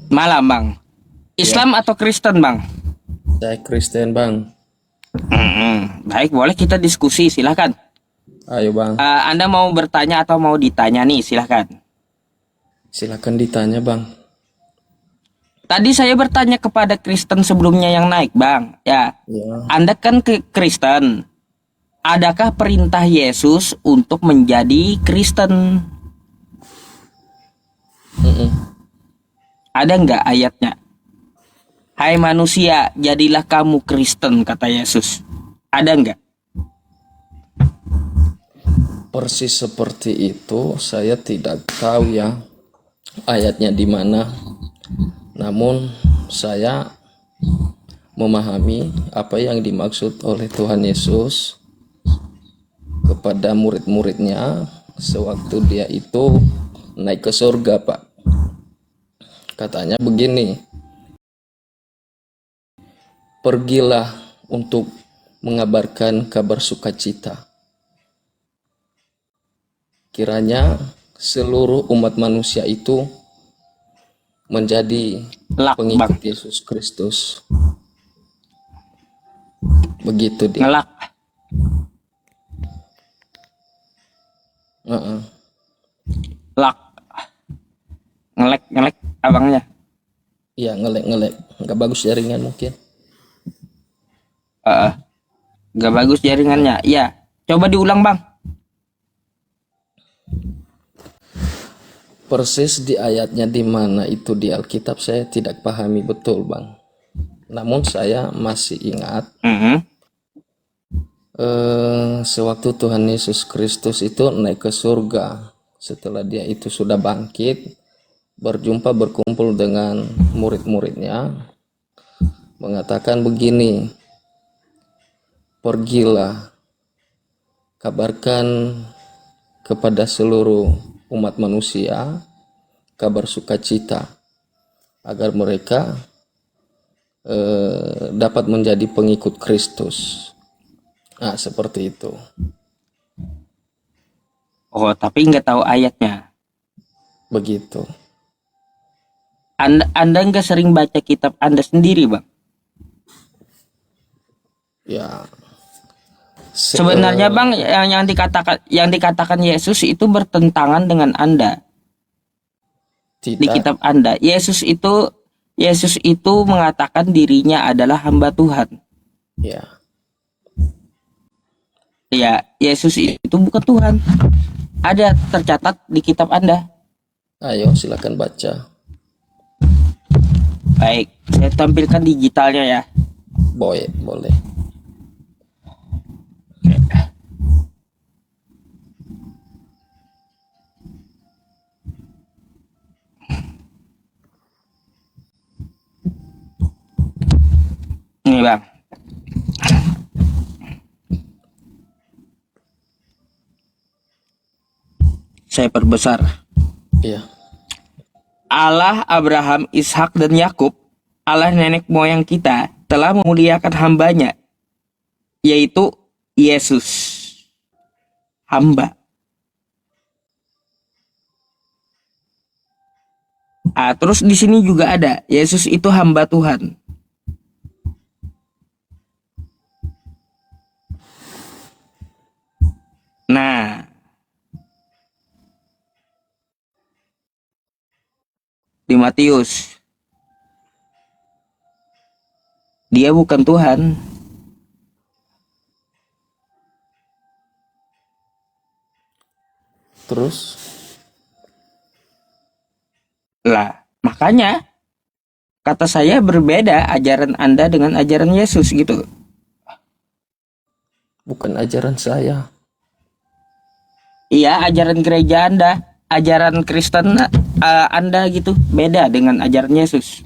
Malam, Bang. Ya, Islam atau Kristen, Bang? saya Kristen bang. Baik, boleh kita diskusi, silahkan. Ayo bang, Anda mau bertanya atau mau ditanya nih, silahkan. silakan ditanya bang. Tadi saya bertanya kepada Kristen sebelumnya yang naik, Bang. Ya, Ya, Anda kan ke Kristen. Adakah perintah Yesus untuk menjadi Kristen? mm-mm. Ada nggak ayatnya? Hai manusia, jadilah kamu Kristen, kata Yesus. Ada nggak? Persis seperti itu. Saya tidak tahu ya ayatnya di mana. Namun saya memahami apa yang dimaksud oleh Tuhan Yesus kepada murid-muridnya sewaktu dia itu naik ke surga, Pak. Katanya begini, pergilah untuk mengabarkan kabar sukacita. Kiranya seluruh umat manusia itu menjadi Lak, Bang. pengikut Yesus Kristus. Begitu dia. Ngelak. Heeh. Lak. Ngelek, ngelek abangnya. Iya, ngelek-ngelek. Nggak bagus jaringan mungkin. Heeh. Nggak bagus jaringannya. Iya. Coba diulang, Bang. Persis di ayatnya di mana itu di Alkitab saya tidak pahami betul, Bang. Namun saya masih ingat Mhm. sewaktu Tuhan Yesus Kristus itu naik ke surga. Setelah dia itu sudah bangkit, berkumpul dengan murid-muridnya, mengatakan begini, pergilah, kabarkan kepada seluruh umat manusia kabar sukacita agar mereka dapat menjadi pengikut Kristus. Nah, seperti itu. Oh, tapi nggak tahu ayatnya. Begitu. Anda nggak sering baca kitab Anda sendiri, Bang? Ya, Sebenarnya, Bang, yang dikatakan Yesus itu bertentangan dengan Anda di tidak. kitab Anda. Yesus itu mengatakan dirinya adalah hamba Tuhan. Ya, Ya, Yesus itu bukan Tuhan. Ada tercatat di kitab Anda. ayo silakan baca. Baik, saya tampilkan digitalnya ya. Boleh, boleh. Ini, Bang. Saya perbesar. Iya, Allah Abraham, Ishak dan Yakub, Allah nenek moyang kita telah memuliakan hambanya, yaitu Yesus, hamba. Terus di sini juga ada Yesus itu hamba Tuhan. Nah, di Matius dia bukan Tuhan. terus Lah, makanya kata saya berbeda ajaran Anda dengan ajaran Yesus gitu. bukan ajaran saya. Iya, ajaran gereja Anda, ajaran Kristen Anda gitu, beda dengan ajaran Yesus.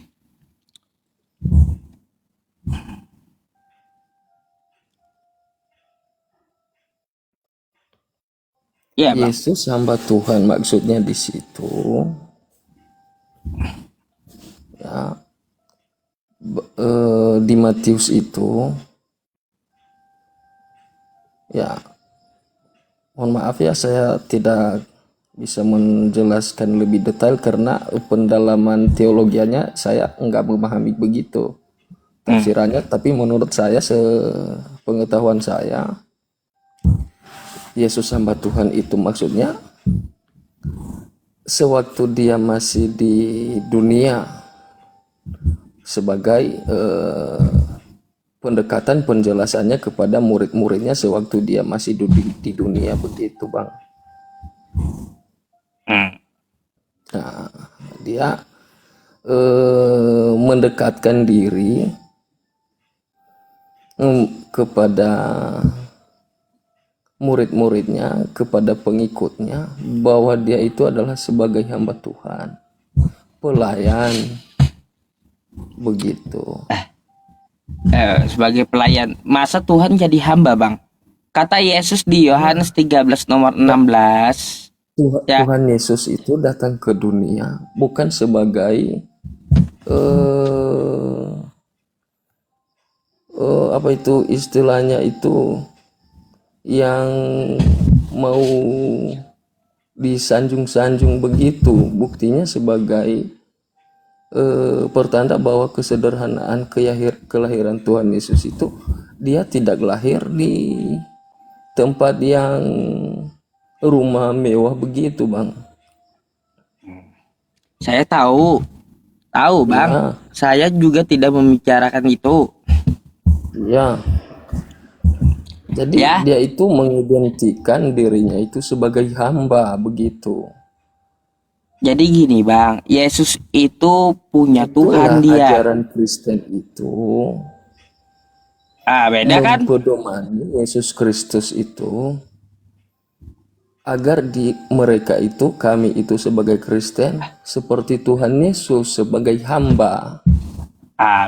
Iya, Bang. Yesus hamba Tuhan maksudnya di situ ya, di Matius itu ya, mohon maaf ya saya tidak bisa menjelaskan lebih detail karena pendalaman teologianya saya nggak memahami begitu tafsirannya, tapi menurut saya sepengetahuan saya Yesus hamba Tuhan itu maksudnya sewaktu dia masih di dunia sebagai pendekatan penjelasannya kepada murid-muridnya sewaktu dia masih di dunia begitu Bang. Nah, dia mendekatkan diri kepada murid-muridnya, kepada pengikutnya, bahwa dia itu adalah sebagai hamba Tuhan, pelayan, begitu. Sebagai pelayan. Masa Tuhan jadi hamba, Bang? Kata Yesus di Yohanes 13 nomor 16. Ya, Tuhan Yesus itu datang ke dunia bukan sebagai apa itu istilahnya itu yang mau disanjung-sanjung begitu, buktinya sebagai pertanda bahwa kesederhanaan kelahiran Tuhan Yesus itu dia tidak lahir di tempat yang rumah mewah begitu Bang. saya tahu Bang. Ya, Saya juga tidak membicarakan itu. ya. Jadi Ya, dia itu mengidentikan dirinya itu sebagai hamba begitu. jadi gini, Bang. Yesus itu punya Itulah Tuhan dia. ajaran Kristen itu Beda kan? mempedomani Yesus Kristus itu agar di mereka itu kami itu sebagai Kristen seperti Tuhan Yesus sebagai hamba.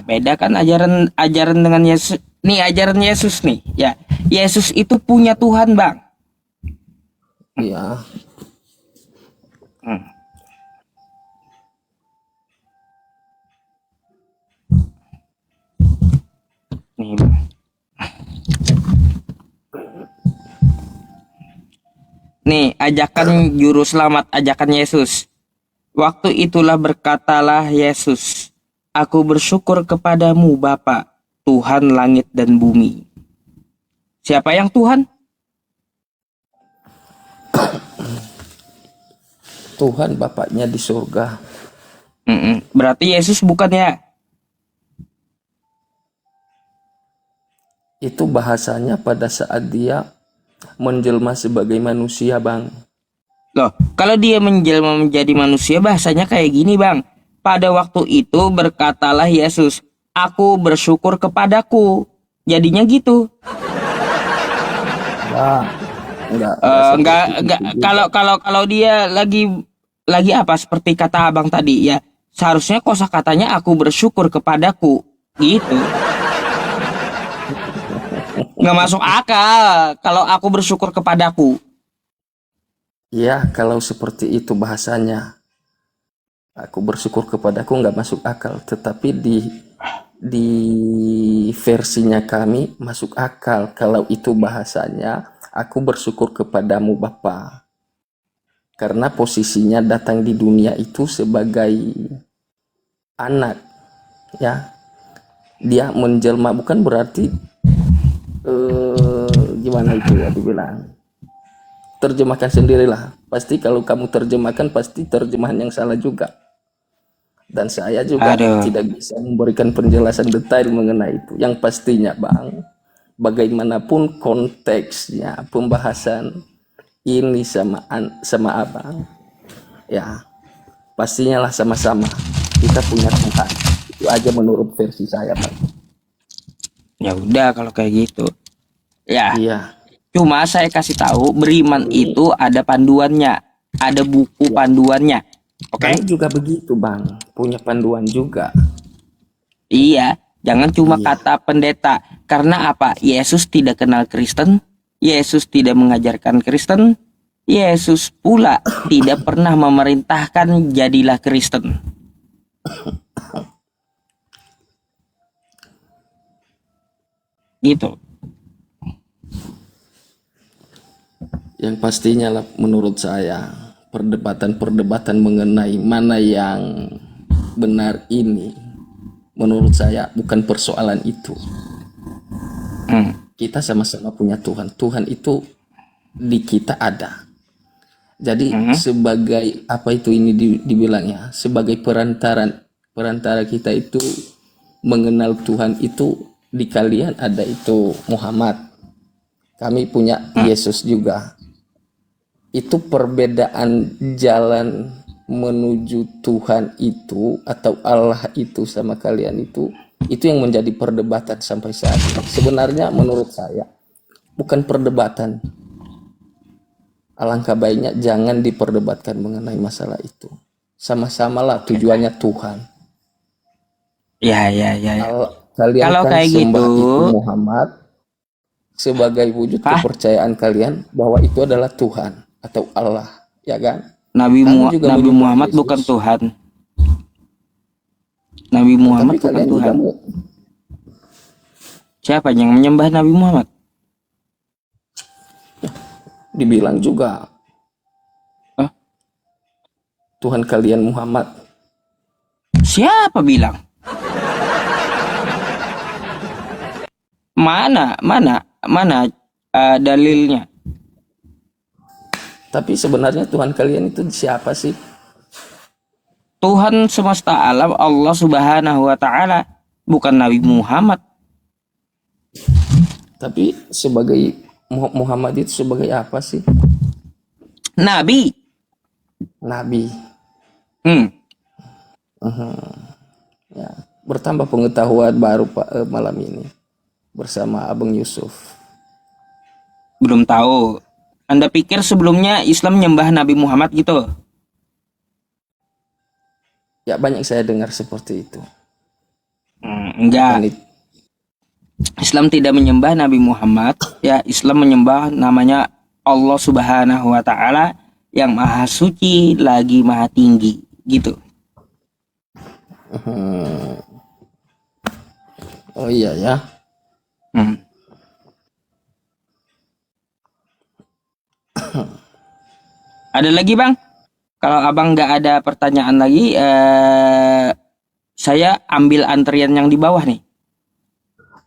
Beda kan ajaran dengan Yesus. Nih ajaran Yesus nih. Ya, Yesus itu punya Tuhan, Bang. Ya, Nih, Bang. Nih, ajakan juru selamat, ajakan Yesus. Waktu itulah berkatalah Yesus, Aku bersyukur kepadamu Bapa, Tuhan langit dan bumi. Siapa yang Tuhan? Tuhan Bapaknya di surga. Berarti Yesus bukan ya? Itu bahasanya pada saat dia menjelma sebagai manusia Bang. Loh, kalau dia menjelma menjadi manusia bahasanya kayak gini, Bang. Pada waktu itu berkatalah Yesus, Aku bersyukur kepadaku. Jadinya gitu. Enggak Enggak, seperti enggak. itu juga. Kalau dia lagi apa seperti kata Abang tadi ya, seharusnya kosakatanya aku bersyukur kepadaku. Gitu. Nggak masuk akal kalau aku bersyukur kepadaku. Ya, kalau seperti itu bahasanya, aku bersyukur kepadaku nggak masuk akal. Tetapi di versinya kami masuk akal. Kalau itu bahasanya, aku bersyukur kepadamu Bapa. Karena posisinya datang di dunia itu sebagai anak, ya. Dia menjelma bukan berarti gimana itu ya dibilang. Terjemahkan sendirilah. Pasti kalau kamu terjemahkan pasti terjemahan yang salah juga. Dan saya juga Aduh. tidak bisa memberikan penjelasan detail mengenai itu. Yang pastinya Bang, bagaimanapun konteksnya pembahasan ini sama Abang, ya pastinya lah sama-sama kita punya Tuhan. Itu aja menurut versi saya Bang. Ya udah kalau kayak gitu. Ya, Iya. cuma saya kasih tahu beriman itu ada panduannya, ada buku panduannya. Oke? Kami juga begitu Bang, punya panduan juga. Iya, jangan cuma Iya. kata pendeta. Karena apa? Yesus tidak kenal Kristen, Yesus tidak mengajarkan Kristen, Yesus pula tidak pernah memerintahkan jadilah Kristen. Gitu. Yang pastinya lah menurut saya perdebatan mengenai mana yang benar ini, menurut saya bukan persoalan itu. Kita sama-sama punya Tuhan. Tuhan itu di kita ada. Jadi sebagai apa itu ini dibilangnya, sebagai perantara kita itu mengenal Tuhan itu, di kalian ada itu Muhammad, kami punya Yesus juga. Itu perbedaan jalan menuju Tuhan itu atau Allah itu sama kalian itu yang menjadi perdebatan sampai saat ini. Sebenarnya menurut saya bukan perdebatan. Alangkah baiknya jangan diperdebatkan mengenai masalah itu. Sama-samalah tujuannya Tuhan. Ya. Kalian Kalau kan kayak sembah gitu, itu Muhammad sebagai wujud kepercayaan kalian bahwa itu adalah Tuhan atau Allah, ya kan? Nabi menyembah Muhammad Yesus. bukan Tuhan. Nabi Muhammad Tapi bukan kalian juga Tuhan. Siapa yang menyembah Nabi Muhammad? dibilang juga Hah? Tuhan kalian Muhammad. Siapa bilang? Mana dalilnya? Tapi sebenarnya Tuhan kalian itu siapa sih? Tuhan semesta alam, Allah Subhanahu wa taala, bukan Nabi Muhammad. Tapi sebagai Muhammad itu sebagai apa sih? Nabi. Nabi. Ya, bertambah pengetahuan baru Pak malam ini bersama Abang Yusuf. Belum tahu. Anda pikir sebelumnya Islam menyembah Nabi Muhammad gitu? Ya banyak saya dengar seperti itu. Enggak. Islam tidak menyembah Nabi Muhammad. Ya, Islam menyembah namanya Allah Subhanahu wa taala yang maha suci lagi maha tinggi gitu. Oh iya ya. Ada lagi Bang? Kalau Abang nggak ada pertanyaan lagi, saya ambil antrian yang di bawah nih.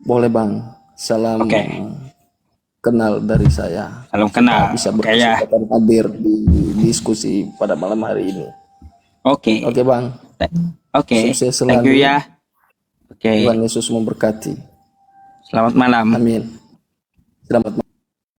Boleh Bang. Salam kenal dari saya. Salam kenal. Bisa berkesempatan hadir di diskusi pada malam hari ini. Oke Bang. Sukses selalu. Thank you ya. Tuhan Yesus memberkati. Selamat malam. Amin. Selamat malam.